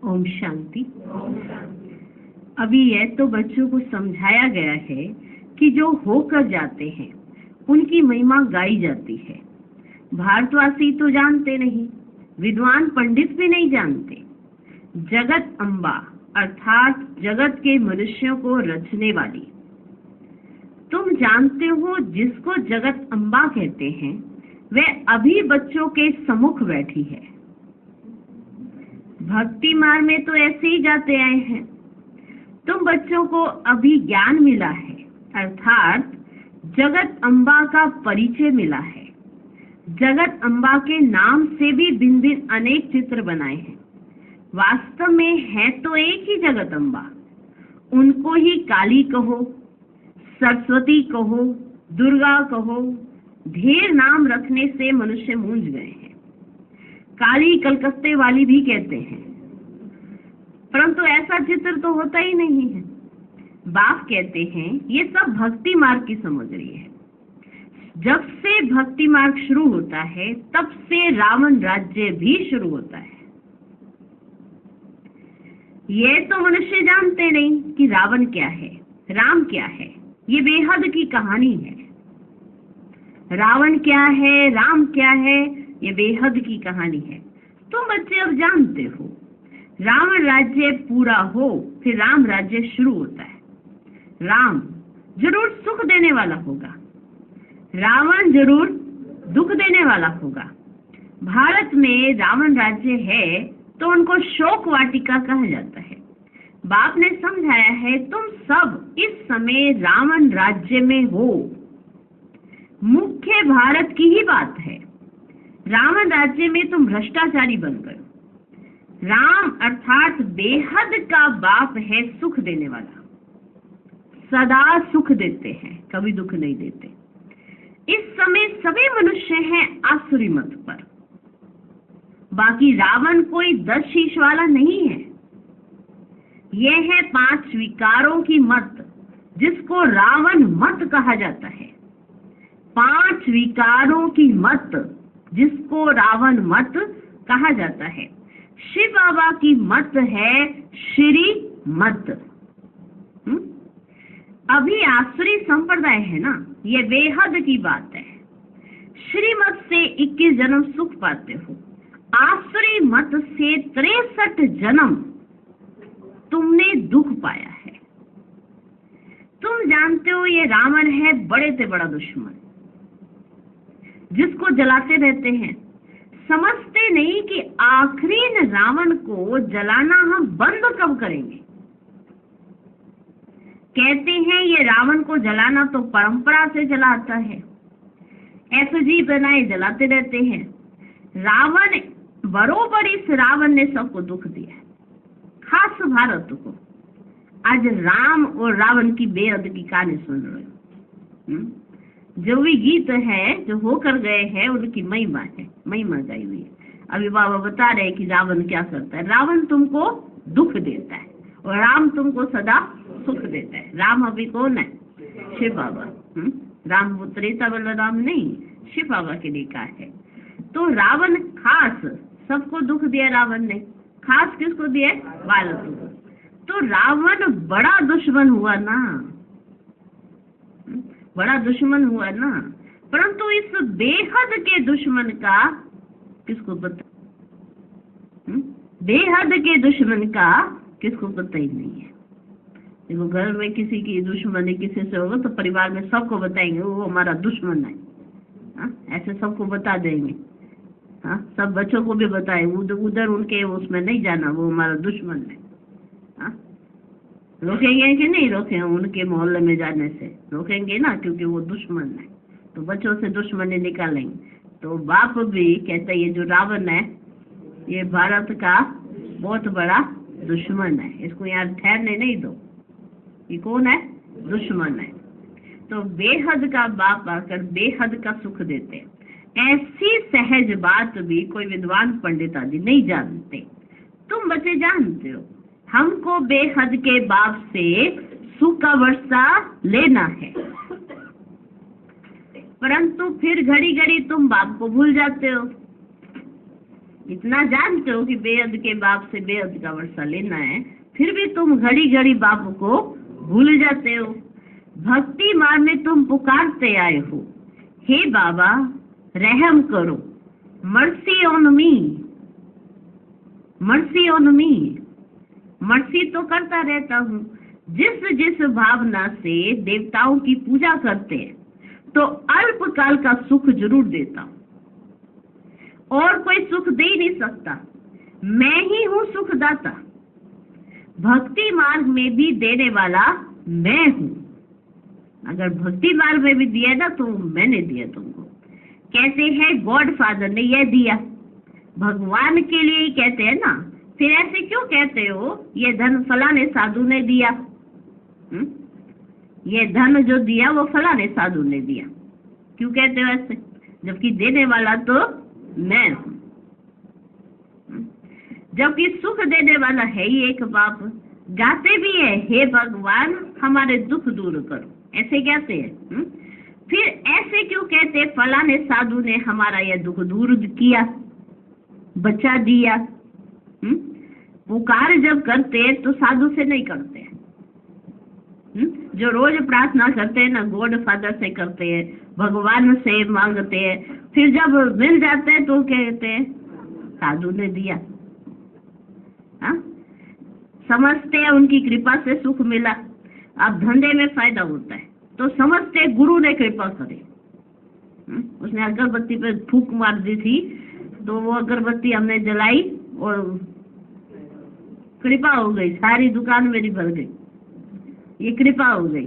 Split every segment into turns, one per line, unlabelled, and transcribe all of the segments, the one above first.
ओम शांति। अभी यह तो बच्चों को समझाया गया है कि जो होकर जाते हैं उनकी महिमा गाई जाती है। भारतवासी तो जानते नहीं, विद्वान पंडित भी नहीं जानते। जगत अम्बा अर्थात जगत के मनुष्यों को रचने वाली। तुम जानते हो जिसको जगत अम्बा कहते हैं वह अभी बच्चों के सम्मुख बैठी है। भक्ति मार्ग में तो ऐसे ही जाते आए हैं। तुम बच्चों को अभी ज्ञान मिला है अर्थात जगत अम्बा का परिचय मिला है। जगत अम्बा के नाम से भी भिन्न भिन्न अनेक चित्र बनाए हैं। वास्तव में है तो एक ही जगत अम्बा। उनको ही काली कहो, सरस्वती कहो, दुर्गा कहो, ढेर नाम रखने से मनुष्य मूंझ गए हैं। काली कलकत्ते वाली भी कहते हैं, परंतु ऐसा चित्र तो होता ही नहीं है। बाप कहते हैं ये सब भक्ति मार्ग की समग्री है। जब से भक्ति मार्ग शुरू होता है तब से रावण राज्य भी शुरू होता है। ये तो मनुष्य जानते नहीं कि रावण क्या है, राम क्या है। ये बेहद की कहानी है। रावण क्या है, राम क्या है, ये बेहद की कहानी है। तुम बच्चे अब जानते हो। रावण राज्य पूरा हो फिर राम राज्य शुरू होता है। राम जरूर सुख देने वाला होगा, रावण जरूर दुख देने वाला होगा। भारत में रावण राज्य है तो उनको शोक वाटिका कहा जाता है। बाप ने समझाया है तुम सब इस समय रावण राज्य में हो। मुख्य भारत की ही बात है। रावण राज्य में तुम भ्रष्टाचारी बन गए। राम अर्थात बेहद का बाप है, सुख देने वाला। सदा सुख देते हैं, कभी दुख नहीं देते। इस समय सभी मनुष्य हैं आसुरी मत पर। बाकी रावण कोई 10 शीश वाला नहीं है। यह है 5 विकारों की मत, जिसको रावण मत कहा जाता है। 5 विकारों की मत, जिसको रावण मत कहा जाता है। शिव बाबा की मत है श्री मत। अभी आसुरी संप्रदाय है ना, ये बेहद की बात है। श्रीमत से 21 जन्म सुख पाते हो। आसुरी मत से 63 जन्म तुमने दुख पाया है। तुम जानते हो ये रावण है बड़े से बड़ा दुश्मन, जिसको जलाते रहते हैं। समझते नहीं कि आखिरी रावण को जलाना हम बंद कब करेंगे। कहते हैं ये रावण को जलाना तो परंपरा से जलाता है। एफजी बनाए जलाते रहते हैं। रावण बरोबर इस रावण ने सबको दुख दिया, खास भारत को। आज राम और रावण की बेहद की कहानी सुन रहे हो। जो भी गीत है जो होकर गए हैं उनकी महिमा है, महिमा गाई हुई है। अभी बाबा बता रहे कि रावण क्या करता है। रावण तुमको दुख देता है और राम तुमको सदा सुख देता है। राम अभी कौन है? शिव बाबा। राम वो त्रेता बलराम नहीं, शिव बाबा के लिए कहा है। तो रावण खास सबको दुख दिया। रावण ने खास किसको दिया? बालक को। तो रावण बड़ा दुश्मन हुआ ना, बड़ा दुश्मन हुआ ना। परंतु इस बेहद के दुश्मन का किसको पता? बेहद के दुश्मन का किसको पता ही नहीं है। देखो घर में किसी की दुश्मनी किसी से होगा तो परिवार में सबको बताएंगे वो हमारा दुश्मन है। ऐसे सबको बता देंगे। सब बच्चों को भी बताए, उधर उनके उसमें नहीं जाना, वो हमारा दुश्मन है। रोकेंगे कि नहीं रोकेंगे? उनके मोहल्ले में जाने से रोकेंगे ना, क्योंकि वो दुश्मन है। तो बच्चों से दुश्मनी निकालेंगे। तो बाप भी कहता है ये जो रावण है ये भारत का बहुत बड़ा दुश्मन है, इसको यहाँ ठहरने नहीं दो। ये कौन है? दुश्मन है। तो बेहद का बाप आकर बेहद का सुख देते हैं। ऐसी सहज बात भी कोई विद्वान पंडित आदि नहीं जानते। तुम बच्चे जानते हो। हमको बेहद के बाप से सुख का वर्षा लेना है, परंतु फिर घड़ी घड़ी तुम बाप को भूल जाते हो। इतना जानते हो कि बेहद के बाप से बेहद का वर्षा लेना है, फिर भी तुम घड़ी घड़ी बाप को भूल जाते हो। भक्ति मार्ग में तुम पुकारते आए हो, हे बाबा रहम करो, mercy on me, mercy on me. Mercy तो करता रहता हूँ। जिस जिस भावना से देवताओं की पूजा करते हैं तो अल्पकाल का सुख जरूर देता हूँ, और कोई सुख दे ही नहीं सकता, मैं ही हूँ सुखदाता। भक्ति मार्ग में भी देने वाला मैं हूँ। अगर भक्ति मार्ग में भी दिया ना तो मैंने दिया तुमको। कहते हैं गॉड फादर ने यह दिया, भगवान के लिए ही कहते हैं ना, फिर ऐसे क्यों कहते हो ये धन फलाने साधु ने दिया? ये धन जो दिया वो फलाने साधु ने दिया, क्यों कहते हो ऐसे, जबकि देने वाला तो मैं हूँ। जबकि सुख देने वाला है ही एक बाप। गाते भी है, हे भगवान हमारे दुख दूर करो, ऐसे कहते हैं। फिर ऐसे क्यों कहते फलाने साधु ने हमारा यह दुख दूर किया, बचा दिया? पुकार जब करते हैं तो साधु से नहीं करते। जो रोज प्रार्थना करते हैं ना, गॉड फादर से करते हैं, भगवान से मांगते हैं, फिर जब मिल जाते हैं तो कहते हैं साधु ने दिया। समझते हैं उनकी कृपा से सुख मिला। अब धंधे में फायदा होता है तो समझते गुरु ने कृपा करी। उसने अगरबत्ती पे फूंक मार दी थी तो वो अगरबत्ती हमने जलाई और कृपा हो गई, सारी दुकान मेरी भर गई, ये कृपा हो गई।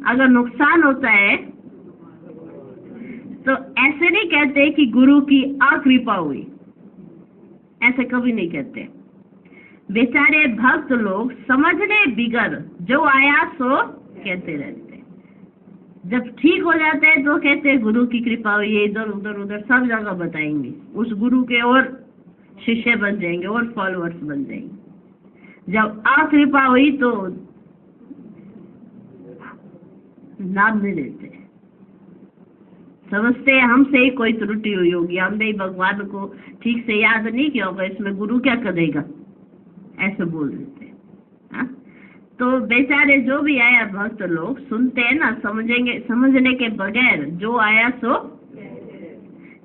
अगर नुकसान होता है तो ऐसे नहीं कहते कि गुरु की अकृपा हुई, ऐसे कभी नहीं कहते। बेचारे भक्त लोग समझने बिगड़ जो आया सो कहते रहते, जब ठीक हो जाते हैं तो कहते हैं गुरु की कृपा हुई है, इधर उधर उधर सब जगह बताएंगे उस गुरु के, और शिष्य बन जाएंगे और फॉलोअर्स बन जाएंगे। जब अकृपा हुई तो नाम नहीं लेते, समझते हैं हमसे ही कोई त्रुटि हुई होगी, हमने ही भगवान को ठीक से याद नहीं किया होगा, इसमें गुरु क्या करेगा, ऐसे बोल देते हैं। तो बेचारे जो भी आया भक्त लोग सुनते हैं ना, समझने के बगैर जो आया सो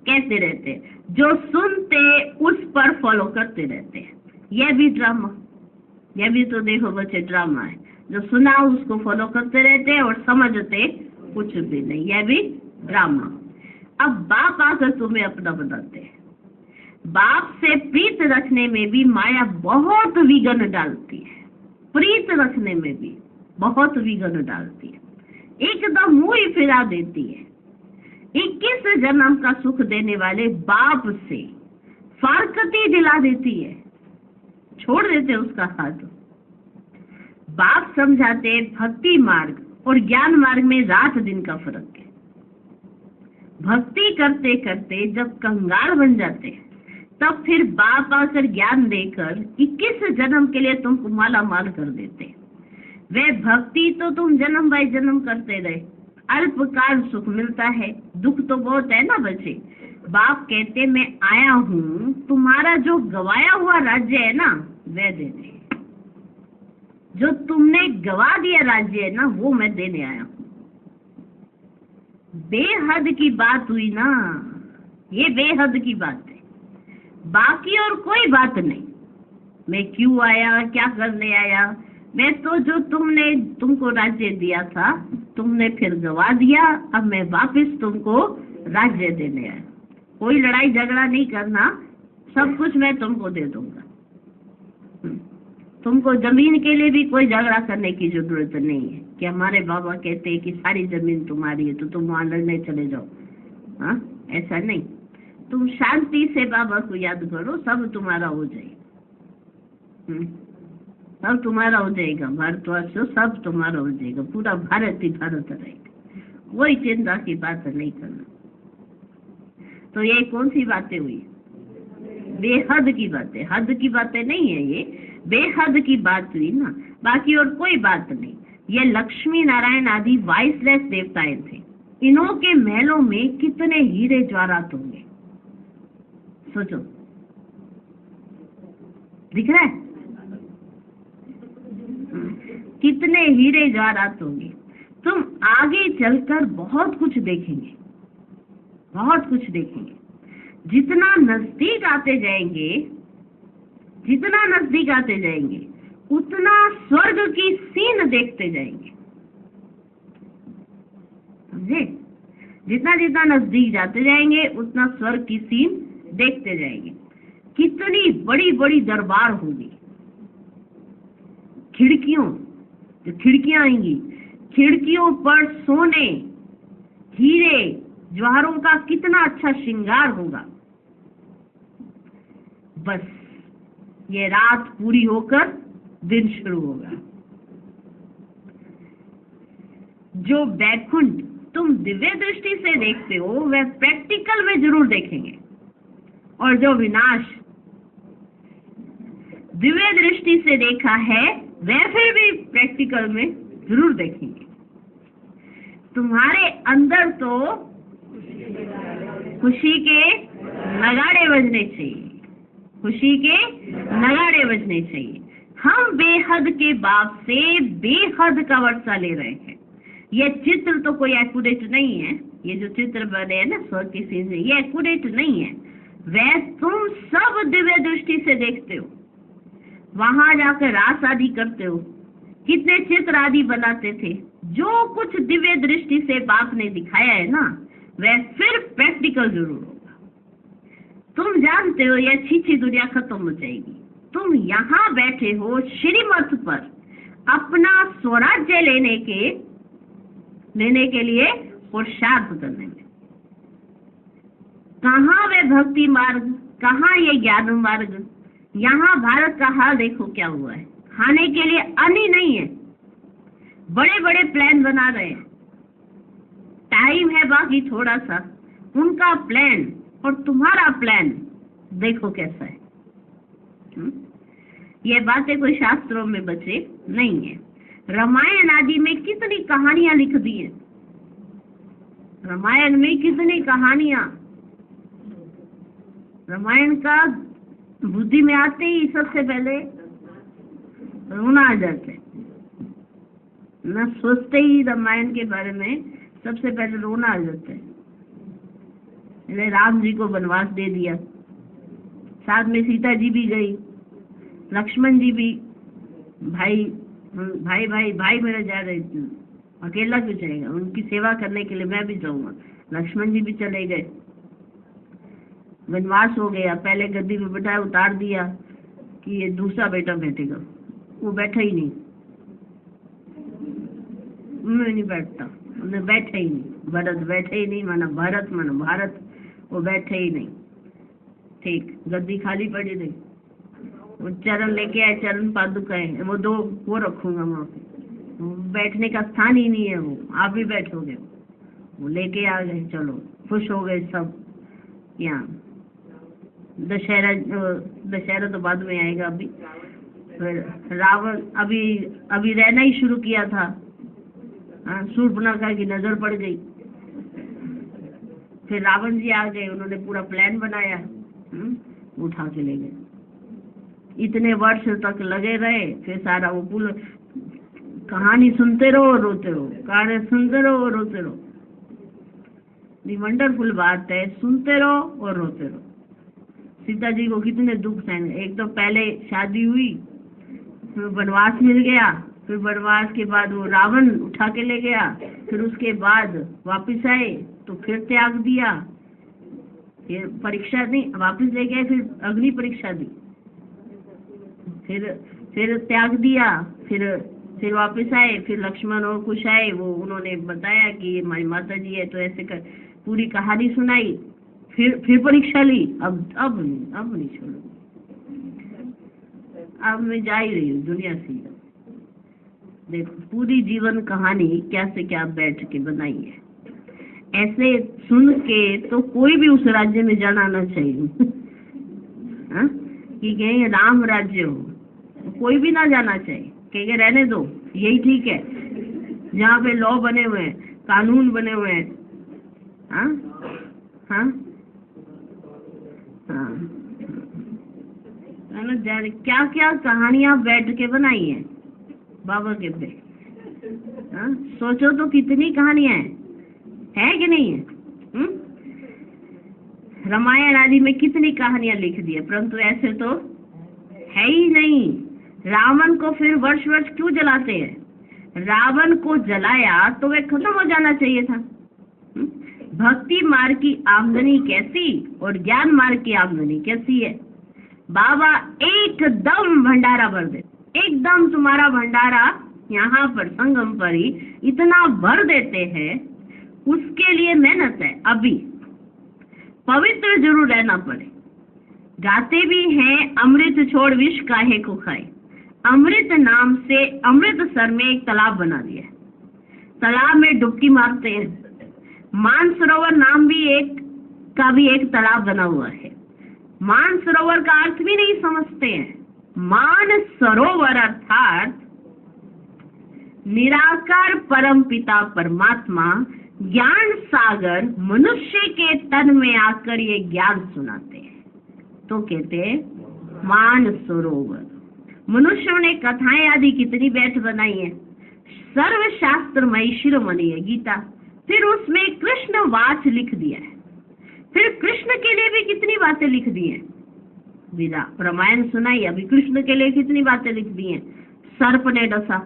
कहते रहते, जो सुनते उस पर फॉलो करते रहते हैं। यह भी ड्रामा, यह भी तो देखो बच्चे ड्रामा है, जो सुना उसको फॉलो करते रहते हैं और समझते कुछ भी नहीं, यह भी ड्रामा। अब बाप आकर तुम्हें अपना बनाते हैं। बाप से प्रीत रखने में भी माया बहुत विघ्न डालती है, प्रीत रखने में भी बहुत विघ्न डालती है, एकदम मुंह ही फिरा देती है। 21 जन्म का सुख देने वाले बाप से फारकती दिला देती है, छोड़ देते उसका हाथ। बाप समझाते भक्ति मार्ग और ज्ञान मार्ग में रात दिन का फर्क है। भक्ति करते करते जब कंगाल बन जाते हैं तब फिर बाप आकर ज्ञान देकर 21 जन्म के लिए तुमको माला माल कर देते। वे भक्ति तो तुम जन्म बाय जन्म करते रहे, अल्पकाल सुख मिलता है, दुख तो बहुत है ना बच्चे। बाप कहते मैं आया हूँ तुम्हारा जो गवाया हुआ राज्य है ना वह देने, जो तुमने गवा दिया राज्य है ना वो मैं देने आया हूँ। बेहद की बात हुई ना, ये बेहद की बात है, बाकी और कोई बात नहीं। मैं क्यों आया, क्या करने आया, मैं तो जो तुमको राज्य दिया था तुमने फिर गवा दिया, अब मैं वापस तुमको राज्य देने आया। कोई लड़ाई झगड़ा नहीं करना, सब कुछ मैं तुमको दे दूंगा। तुमको जमीन के लिए भी कोई झगड़ा करने की जरूरत नहीं है कि हमारे बाबा कहते हैं कि सारी जमीन तुम्हारी है तो तुम वहां लड़ने चले जाओ। हाँ, ऐसा नहीं, तुम शांति से बाबा को याद करो, सब तुम्हारा हो जाएगा। सब तुम्हारा हो जाएगा, भारतवर्ष सब तुम्हारा हो जाएगा, पूरा भारत ही भारत रहेगा, कोई चिंता की बात नहीं करना। तो ये कौन सी बातें हुई, बेहद की बातें, हद की बातें नहीं है, ये बेहद की बात हुई ना, बाकी और कोई बात नहीं। ये लक्ष्मी नारायण आदि वाइसलेस देवताएं थे, इन्हों के महलों में कितने हीरे जवाहरात होंगे, सोचो दिख रहा है? कितने हीरे जवाहरात होंगे। तुम आगे चलकर बहुत कुछ देखेंगे, बहुत कुछ देखेंगे। जितना नजदीक आते जाएंगे, जितना नजदीक आते जाएंगे, उतना स्वर्ग की सीन देखते जाएंगे। समझे? जितना जितना नजदीक जाते जाएंगे, उतना स्वर्ग की सीन देखते जाएंगे। कितनी बड़ी बड़ी दरबार होगी। खिड़कियों, जो खिड़कियां आएंगी, खिड़कियों पर सोने, हीरे, जवाहरों का कितना अच्छा श्रृंगार होगा। बस ये रात पूरी होकर दिन शुरू होगा। जो बैकुंठ तुम दिव्य दृष्टि से देखते हो, वह प्रैक्टिकल में जरूर देखेंगे, और जो विनाश दिव्य दृष्टि से देखा है, वह फिर भी प्रैक्टिकल में जरूर देखेंगे। तुम्हारे अंदर तो खुशी के नगाड़े बजने चाहिए, खुशी के नगाड़े बजने चाहिए। हम बेहद के बाप से बेहद का वर्षा ले रहे हैं। ये चित्र तो कोई एक्यूरेट नहीं है, ये जो चित्र बने हैं ना स्वर्ग की सीन से, ये एक्यूरेट नहीं है। वह तुम सब दिव्य दृष्टि से देखते हो, वहां जाकर रास आदि करते हो, कितने चित्र आदि बनाते थे। जो कुछ दिव्य दृष्टि से बाप ने दिखाया है ना, वह फिर प्रैक्टिकल जरूर होगा। तुम जानते हो ये अच्छी दुनिया खत्म हो जाएगी। तुम यहाँ बैठे हो श्रीमत पर अपना स्वराज्य लेने के लिए पुरुषार्थ करने में। कहाँ वे भक्ति मार्ग, कहाँ ये ज्ञान मार्ग। यहाँ भारत का हाल देखो क्या हुआ है। खाने के लिए अन्न ही नहीं है, बड़े बड़े प्लान बना रहे हैं। टाइम है बाकी थोड़ा सा, उनका प्लान और तुम्हारा प्लान देखो कैसा है। ये बातें कोई शास्त्रों में बचे नहीं है। रामायण आदि में कितनी कहानियां लिख दी है, रामायण में कितनी कहानियां। रामायण का बुद्धि में आते ही सबसे पहले रोना आ जाता है न, सोचते ही रामायण के बारे में सबसे पहले रोना आ जाता है। राम जी को वनवास दे दिया, साथ में सीता जी भी गई, लक्ष्मण जी भी, भाई भाई भाई भाई मेरा जा रहे, अकेला क्यों जाएगा, उनकी सेवा करने के लिए मैं भी जाऊंगा। लक्ष्मण जी भी चले गए, वनवास हो गया। पहले गद्दी में बिठाया, उतार दिया कि ये दूसरा बेटा बैठेगा, वो बैठा ही नहीं, मैं नहीं बैठता, उन्हें बैठा ही नहीं। भरत बैठे ही नहीं, माना भरत माना भारत, वो बैठे ही नहीं। ठीक, गद्दी खाली पड़ी रही। वो चरण लेके आए, चरण पादुकाएं, वो दो वो रखूंगा वहां पे, बैठने का स्थान ही नहीं है, वो आप भी बैठोगे। वो लेके आ गए, चलो खुश हो गए सब। यहाँ दशहरा तो बाद में आएगा, अभी फिर रावण अभी रहना ही शुरू किया था। शूर्पणखा की नजर पड़ गई, फिर रावण जी आ गए, उन्होंने पूरा प्लान बनाया, उठा के ले गए। इतने वर्ष तक लगे रहे, फिर सारा वो पूरा कहानी सुनते रहो रोते रहो, कहानी सुनते रहो रोते रहो। दी वंडरफुल बात है, सुनते रहो और रोते रहो। सीता जी को कितने दुख सहने। एक तो पहले शादी हुई, फिर वनवास मिल गया, फिर वनवास के बाद वो रावण उठा के ले गया, फिर उसके बाद वापस आए तो फिर त्याग दिया, फिर परीक्षा दी, वापस ले गए, फिर अग्नि परीक्षा दी, फिर त्याग दिया, फिर वापस आए, फिर लक्ष्मण और कुश आए, वो उन्होंने बताया कि ये हमारी माता जी है, तो ऐसे कर पूरी कहानी सुनाई, फिर परीक्षा ली। अब नहीं छोड़ो, अब मैं जा ही रही हूँ दुनिया से। देखो पूरी जीवन कहानी क्या से क्या बैठ के बनाई है। ऐसे सुन के तो कोई भी उस राज्य में जाना आना चाहिए कि कहीं राम राज्य हो, कोई भी ना जाना चाहिए, कहेंगे रहने दो, यही ठीक है, जहाँ पे लॉ बने हुए हैं, कानून बने हुए हैं। हाँ हाँ हाँ, है ना, क्या क्या कहानियां बैठ के बनाई है बाबा के पे। हाँ, सोचो तो कितनी कहानियां है कि नहीं है। रामायण आदि में कितनी कहानियां लिख दी है, परंतु ऐसे तो है ही नहीं। रावण को फिर वर्ष वर्ष क्यों जलाते हैं? रावण को जलाया तो वह खत्म हो जाना चाहिए था। भक्ति मार्ग की आमदनी कैसी और ज्ञान मार्ग की आमदनी कैसी है? बाबा एकदम भंडारा भर दे, एकदम तुम्हारा भंडारा यहाँ पर संगम पर ही इतना भर देते हैं। उसके लिए मेहनत है, अभी पवित्र जरूर रहना पड़े। गाते भी हैं, अमृत छोड़ विष काहे को खाए। अमृत नाम से अमृतसर में एक तालाब बना दिया है, तालाब में डुबकी मारते हैं। मानसरोवर नाम भी एक तालाब बना हुआ है। मानसरोवर का अर्थ भी नहीं समझते हैं। मानसरोवर अर्थात निराकार परम पिता परमात्मा ज्ञान सागर मनुष्य के तन में आकर ये ज्ञान सुनाते हैं, तो कहते हैं मानसरोवर। मनुष्यों ने कथाएं आदि कितनी बैठ बनाई है। सर्वशास्त्रमयी शिरोमणि है गीता, फिर उसमें कृष्ण वाच लिख दिया है। फिर कृष्ण के लिए भी कितनी बातें लिख दी हैं। विदा रामायण सुनाई, अभी कृष्ण के लिए कितनी बातें लिख दी हैं। सर्प ने डसा,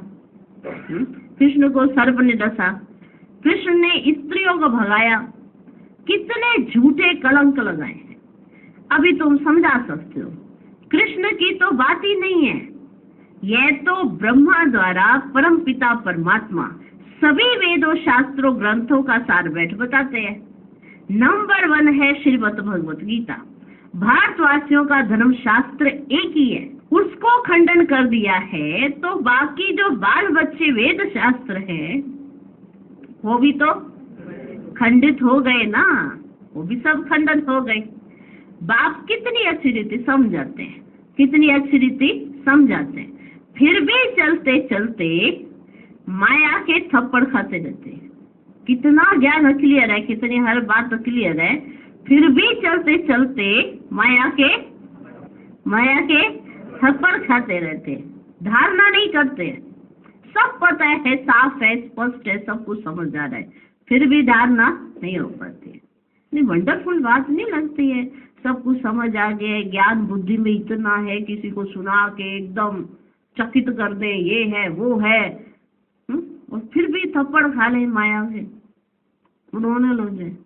कृष्ण को सर्प ने डसा। कृष्ण ने स्त्रियों को भगाया, कितने झूठे कलंक लगाए हैं। अभी तुम समझा सकते हो, कृष्ण की तो बात ही नहीं है। यह तो ब्रह्मा द्वारा परम पिता परमात्मा सभी वेदों शास्त्रों ग्रंथों का सार बैठ बताते हैं। नंबर 1 है श्रीमद् भगवत गीता। भारतवासियों का धर्म शास्त्र एक ही है, उसको खंडन कर दिया है तो बाकी जो बाल बच्चे वेद शास्त्र है वो भी तो खंडित हो गए ना, वो भी सब खंडन हो गए। बाप कितनी अच्छी रीति समझाते हैं, कितनी अच्छी रीति समझाते हैं, फिर भी चलते चलते माया के थप्पड़ खाते रहते हैं। कितना ज्ञान क्लियर है, कितनी हर बात क्लियर है, फिर भी चलते चलते माया के थप्पड़ खाते रहते हैं। धारणा नहीं करते, सब पता है, साफ है, स्पष्ट है, सब कुछ समझ आ रहा है, फिर भी धारणा नहीं हो पाती है। नहीं, वंडरफुल बात नहीं लगती है? सब कुछ समझ आ गया, ज्ञान बुद्धि में इतना है, किसी को सुना के एकदम चकित कर दे, ये है वो है, और फिर भी थप्पड़ खा ले माया से, रोने लग जाए।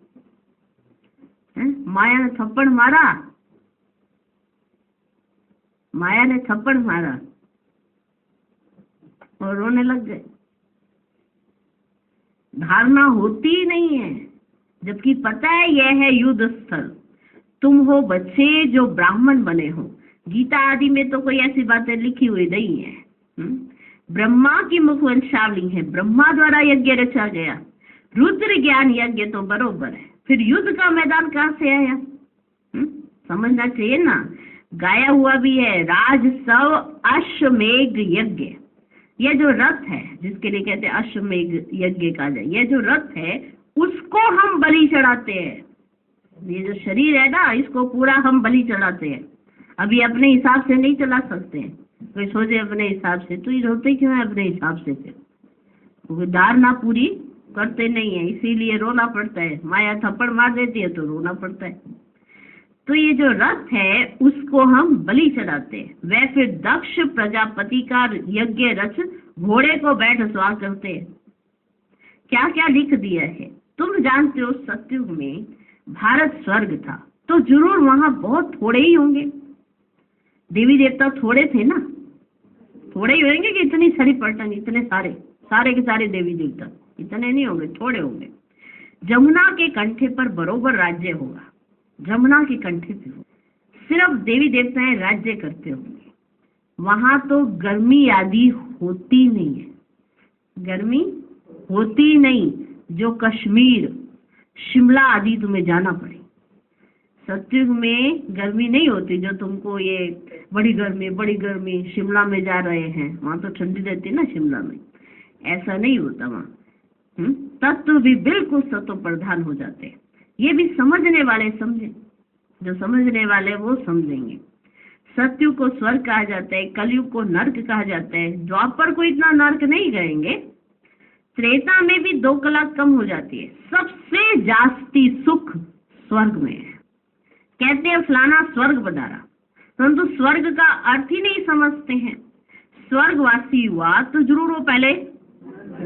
माया ने थप्पड़ मारा, माया ने थप्पड़ मारा और रोने लग गए। धारणा होती ही नहीं है, जबकि पता है यह है युद्ध स्थल। तुम हो बच्चे जो ब्राह्मण बने हो। गीता आदि में तो कोई ऐसी बातें लिखी हुई नहीं है। ब्रह्मा की मुखवंशावली है, ब्रह्मा द्वारा यज्ञ रचा गया। रुद्र ज्ञान यज्ञ तो बरोबर है, फिर युद्ध का मैदान कहाँ से आया? समझना चाहिए ना। गाया हुआ भी है, राजसव अश्वमेघ यज्ञ। ये जो रथ है, जिसके लिए कहते हैं अश्वमेघ यज्ञ कहा जाए, ये जो रथ है उसको हम बलि चढ़ाते हैं। ये जो शरीर है ना, इसको पूरा हम बलि चढ़ाते हैं। अभी अपने हिसाब से नहीं चला सकते हैं। कोई सोचे अपने हिसाब से, तो ये रोते क्यों है अपने हिसाब से? फिर धारणा पूरी करते नहीं है, इसीलिए रोना पड़ता है। माया थप्पड़ मार देती है तो रोना पड़ता है। तो ये जो रथ है उसको हम बलि चढ़ाते हैं। वह फिर दक्ष प्रजापति का यज्ञ रच घोड़े को बैठ सवार करते हैं। क्या क्या लिख दिया है तुम जानते हो। सतयुग में भारत स्वर्ग था, तो जरूर वहां बहुत थोड़े ही होंगे देवी देवता। थोड़े थे ना, थोड़े ही होंगे कि इतनी सारी पलटन, इतने सारे के सारे देवी देवता इतने नहीं होंगे, थोड़े होंगे। जमुना के कंठे पर बरोबर राज्य होगा, जमुना के कंठे पे हो, सिर्फ देवी देवताएं राज्य करते होंगे। वहां तो गर्मी आदि होती नहीं है, गर्मी होती नहीं। जो कश्मीर शिमला आदि तुम्हें जाना पड़े। सतयुग में गर्मी नहीं होती, जो तुमको ये बड़ी गर्मी शिमला में जा रहे हैं, वहां तो ठंडी रहती है ना शिमला में, ऐसा नहीं होता वहां। तत्व भी बिल्कुल सत्व प्रधान हो जाते हैं। ये भी समझने वाले समझे, जो समझने वाले वो समझेंगे। सतयुग को स्वर्ग कहा जाता है, कलयुग को नर्क कहा जाता है। द्वापर को इतना नर्क नहीं कहेंगे, त्रेता में भी 2 कलाक कम हो जाती है। सबसे जास्ती सुख स्वर्ग में है। कहते हैं फलाना स्वर्ग बधारा, परंतु स्वर्ग का अर्थ ही नहीं समझते हैं। स्वर्गवासी हुआ तो जरूर वो पहले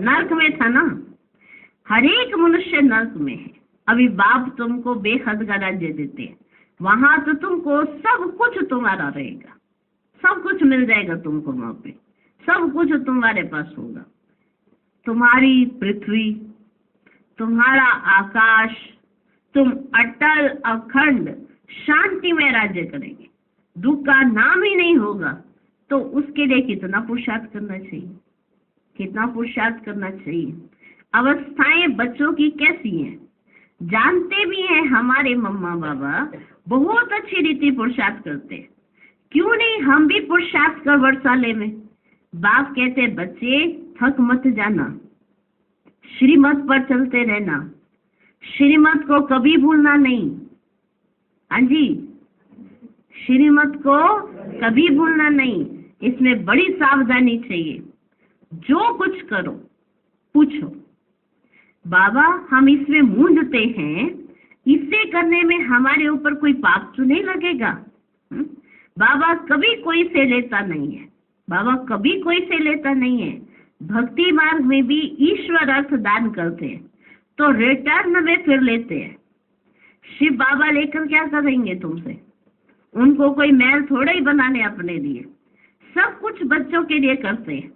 नर्क में था ना। हर एक मनुष्य नर्क में है। अभी बाप तुमको बेहद का राज्य देते हैं, वहां तो तुमको सब कुछ तुम्हारा रहेगा, सब कुछ मिल जाएगा तुमको, वहां पे सब कुछ तुम्हारे पास होगा। तुम्हारी पृथ्वी, तुम्हारा आकाश, तुम अटल अखंड शांति में राज्य करेंगे, दुख का नाम ही नहीं होगा। तो उसके लिए कितना पुरुषार्थ करना चाहिए, कितना पुरुषार्थ करना चाहिए। अवस्थाएं बच्चों की कैसी हैं जानते भी हैं हमारे मम्मा बाबा, बहुत अच्छी रीति पुरुषार्थ करते हैं। क्यों नहीं हम भी पुरुषार्थ कर वर्षाले में। बाप कहते बच्चे थक मत जाना, श्रीमत पर चलते रहना, श्रीमत को कभी भूलना नहीं। हाँ जी, श्रीमत को कभी भूलना नहीं, इसमें बड़ी सावधानी चाहिए। जो कुछ करो पूछो, बाबा हम इसमें मूंझते हैं, इसे करने में हमारे ऊपर कोई पाप तो नहीं लगेगा? बाबा कभी कोई से लेता नहीं है, बाबा कभी कोई से लेता नहीं है। भक्ति मार्ग में भी ईश्वर अर्थ दान करते हैं तो रिटर्न में फिर लेते हैं। शिव बाबा लेकर क्या करेंगे तुमसे? उनको कोई महल थोड़ा ही बनाने अपने लिए, सब कुछ बच्चों के लिए करते हैं।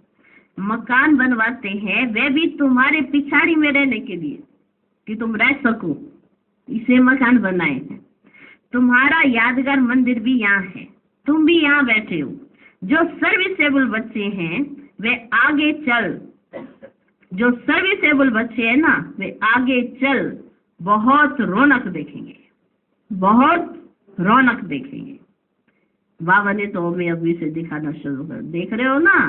मकान बनवाते हैं वे भी तुम्हारे पिछाड़ी में रहने के लिए कि तुम रह सको, इसे मकान बनाए हैं। तुम्हारा यादगार मंदिर भी यहाँ है, तुम भी यहाँ बैठे हो। जो सर्विसेबल बच्चे हैं वे आगे चल, जो सर्विसेबल बच्चे हैं ना वे आगे चल बहुत रौनक देखेंगे, बहुत रौनक देखेंगे। बाबा ने तो हमें अभी से दिखाना शुरू कर, देख रहे हो ना?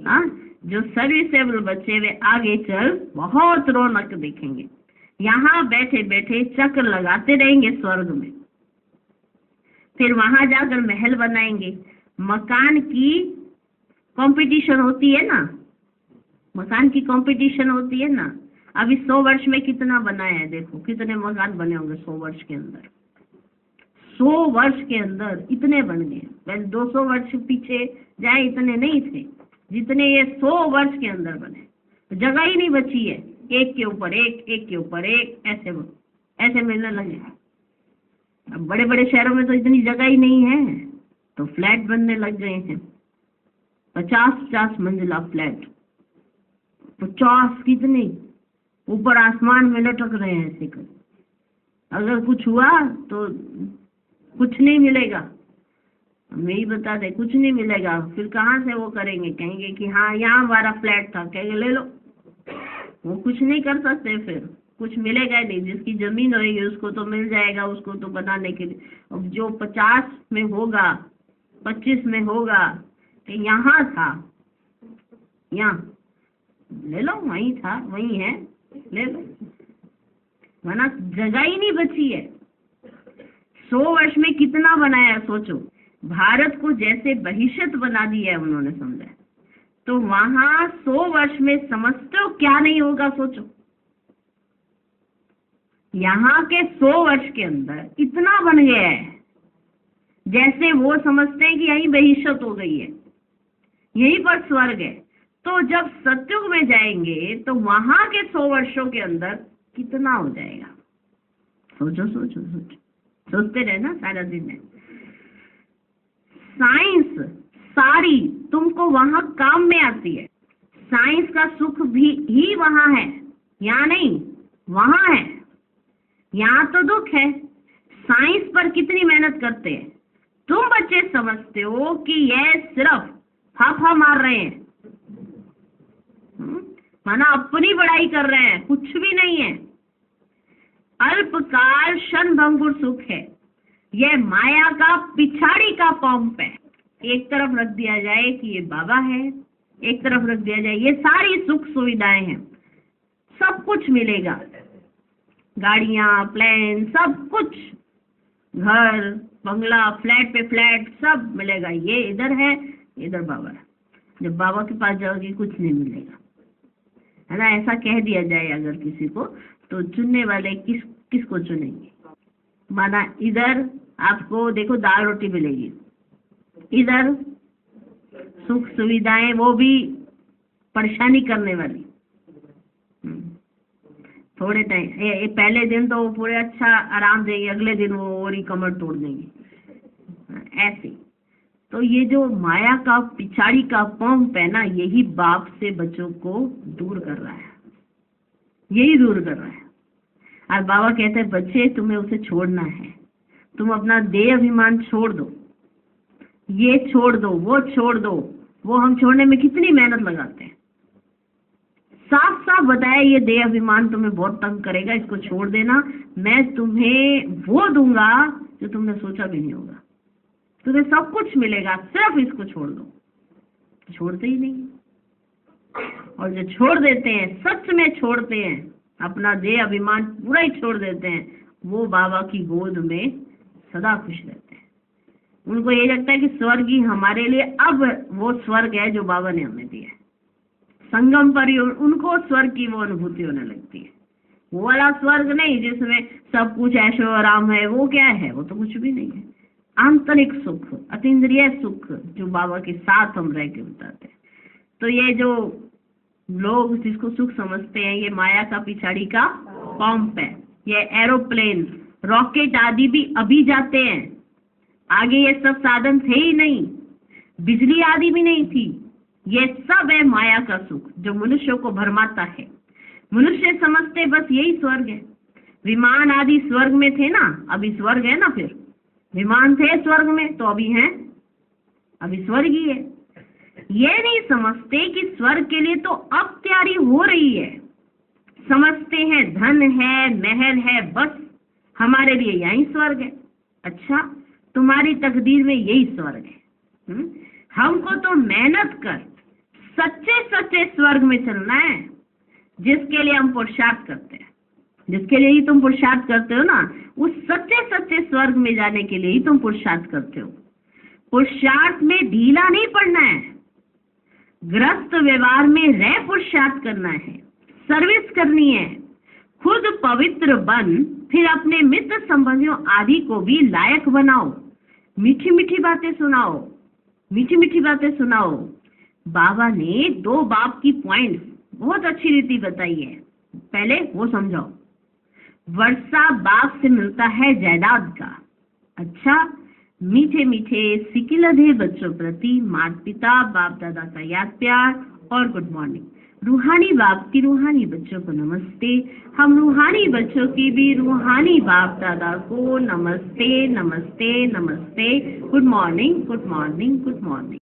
हाँ, जो सर्विसेबल बच्चे वे आगे चल बहुत रौनक देखेंगे। यहाँ बैठे बैठे चक्र लगाते रहेंगे स्वर्ग में, फिर वहां जाकर महल बनाएंगे। मकान की कंपटीशन होती है ना, मकान की कंपटीशन होती है ना। अभी 100 वर्ष में कितना बनाया है, देखो कितने मकान बने होंगे 100 वर्ष के अंदर। 100 वर्ष के अंदर इतने बन गए। पहले 200 वर्ष पीछे जाए इतने नहीं थे जितने ये 100 वर्ष के अंदर बने। जगह ही नहीं बची है, एक के ऊपर एक, एक के ऊपर एक, ऐसे मिलने लगे। अब बड़े बड़े शहरों में तो इतनी जगह ही नहीं है, तो फ्लैट बनने लग गए हैं। 50-50 मंजिला फ्लैट, 50 कितने ऊपर आसमान में लटक रहे हैं ऐसे कर। अगर कुछ हुआ तो कुछ नहीं मिलेगा, हम यही बता दें, कुछ नहीं मिलेगा। फिर कहाँ से वो करेंगे? कहेंगे कि हाँ यहाँ हमारा फ्लैट था, कहेंगे ले लो। वो कुछ नहीं कर सकते, फिर कुछ मिलेगा नहीं। जिसकी जमीन होगी उसको तो मिल जाएगा, उसको तो बनाने के लिए। अब जो 50 में होगा, 25 में होगा, कि यहाँ था, यहाँ ले लो, वहीं था, वहीं है, ले लो। वरना जगह ही नहीं बची है। 100 वर्ष में कितना बनाया सोचो। भारत को जैसे बहिष्कृत बना दिया है उन्होंने, समझा, तो वहां 100 वर्ष में समझते हो क्या नहीं होगा सोचो। यहाँ के 100 वर्ष के अंदर इतना बन गया है जैसे वो समझते हैं कि यही बहिष्कृत हो गई है, यहीं पर स्वर्ग है। तो जब सतयुग में जाएंगे तो वहां के 100 वर्षों के अंदर कितना हो जाएगा? सोचो सोचो सोचो, सोचते रहना सारा दिन। साइंस सारी तुमको वहां काम में आती है। साइंस का सुख भी ही वहां है, यहाँ नहीं, वहां है। यहाँ तो दुख है। साइंस पर कितनी मेहनत करते हैं। तुम बच्चे समझते हो कि यह सिर्फ फाफा मार रहे हैं, माना अपनी बड़ाई कर रहे हैं, कुछ भी नहीं है। अल्पकाल क्षणभंगुर सुख है, यह माया का पिछाड़ी का पंप है। एक तरफ रख दिया जाए कि ये बाबा है, एक तरफ रख दिया जाए ये सारी सुख सुविधाएं हैं, सब कुछ मिलेगा, गाड़ियां, प्लेन, सब कुछ, घर, बंगला, फ्लैट पे फ्लैट सब मिलेगा। ये इधर है, इधर बाबा है। जब बाबा के पास जाओगे कुछ नहीं मिलेगा, है ना। ऐसा कह दिया जाए अगर किसी को, तो चुनने वाले किसको चुनेंगे? माना इधर आपको देखो दाल रोटी मिलेगी, इधर सुख सुविधाएं, वो भी परेशानी करने वाली। थोड़े टाइम पहले दिन तो वो पूरे अच्छा आराम देंगे, अगले दिन वो और ही कमर तोड़ देंगे, ऐसे। तो ये जो माया का पिछाड़ी का पंप है ना, यही बाप से बच्चों को दूर कर रहा है, यही दूर कर रहा है। और बाबा कहते हैं बच्चे तुम्हें उसे छोड़ना है, तुम अपना देह अभिमान छोड़ दो, ये छोड़ दो, वो छोड़ दो। वो हम छोड़ने में कितनी मेहनत लगाते हैं। साफ साफ बताया ये देह अभिमान तुम्हें बहुत तंग करेगा, इसको छोड़ देना, मैं तुम्हें वो दूंगा जो तुमने सोचा भी नहीं होगा, तुम्हें सब कुछ मिलेगा, सिर्फ इसको छोड़ दो। छोड़ते ही नहीं, और जो छोड़ देते हैं, सच में छोड़ते हैं, अपना देह अभिमान पूरा ही छोड़ देते हैं, वो बाबा की गोद में सदा खुश रहते हैं। उनको ये लगता है कि स्वर्ग ही हमारे लिए अब वो स्वर्ग है जो बाबा ने हमें दिया है। संगम पर ही उनको स्वर्ग की वो अनुभूति होने लगती है। वो वाला स्वर्ग नहीं जिसमें सब कुछ ऐशो आराम है, वो क्या है? वो तो कुछ भी नहीं है। आंतरिक सुख, अतीन्द्रिय सुख जो बाबा के साथ हम रह के बताते हैं। तो ये जो लोग जिसको सुख समझते हैं, ये माया का पिछाड़ी का पंप है। ये एरोप्लेन, रॉकेट आदि भी अभी जाते हैं, आगे ये सब साधन थे ही नहीं, बिजली आदि भी नहीं थी। ये सब है माया का सुख जो मनुष्यों को भरमाता है। मनुष्य समझते बस यही स्वर्ग है। विमान आदि स्वर्ग में थे ना, अभी स्वर्ग है ना, फिर विमान थे स्वर्ग में तो अभी हैं, अभी स्वर्ग ही है। ये नहीं समझते कि स्वर्ग के लिए तो अब तैयारी हो रही है। समझते हैं धन है, महल है, बस हमारे लिए यही स्वर्ग है। अच्छा, तुम्हारी तकदीर में यही स्वर्ग है। हमको तो मेहनत कर सच्चे सच्चे स्वर्ग में चलना है, जिसके लिए हम पुरुषार्थ करते हैं। जिसके लिए ही तुम पुरुषार्थ करते हो ना, उस सच्चे सच्चे स्वर्ग में जाने के लिए ही तुम पुरुषार्थ करते हो। पुरुषार्थ में ढीला नहीं पड़ना है, ग्रस्त व्यवहार में रह पुरुषार्थ करना है, सर्विस करनी है। खुद पवित्र बन, फिर अपने मित्र संबंधियों आदि को भी लायक बनाओ। मीठी मीठी बातें सुनाओ, मीठी मीठी बातें सुनाओ। बाबा ने 2 बाप की पॉइंट बहुत अच्छी रीति बताई है, पहले वो समझाओ। वर्षा बाप से मिलता है जायदाद का। अच्छा, मीठे मीठे सिकिलधे बच्चों प्रति माता पिता बाप दादा का याद प्यार और गुड मॉर्निंग। रूहानी बाप की रूहानी बच्चों को नमस्ते। हम रूहानी बच्चों की भी रूहानी बाप दादा को नमस्ते नमस्ते नमस्ते। Good morning good morning good morning.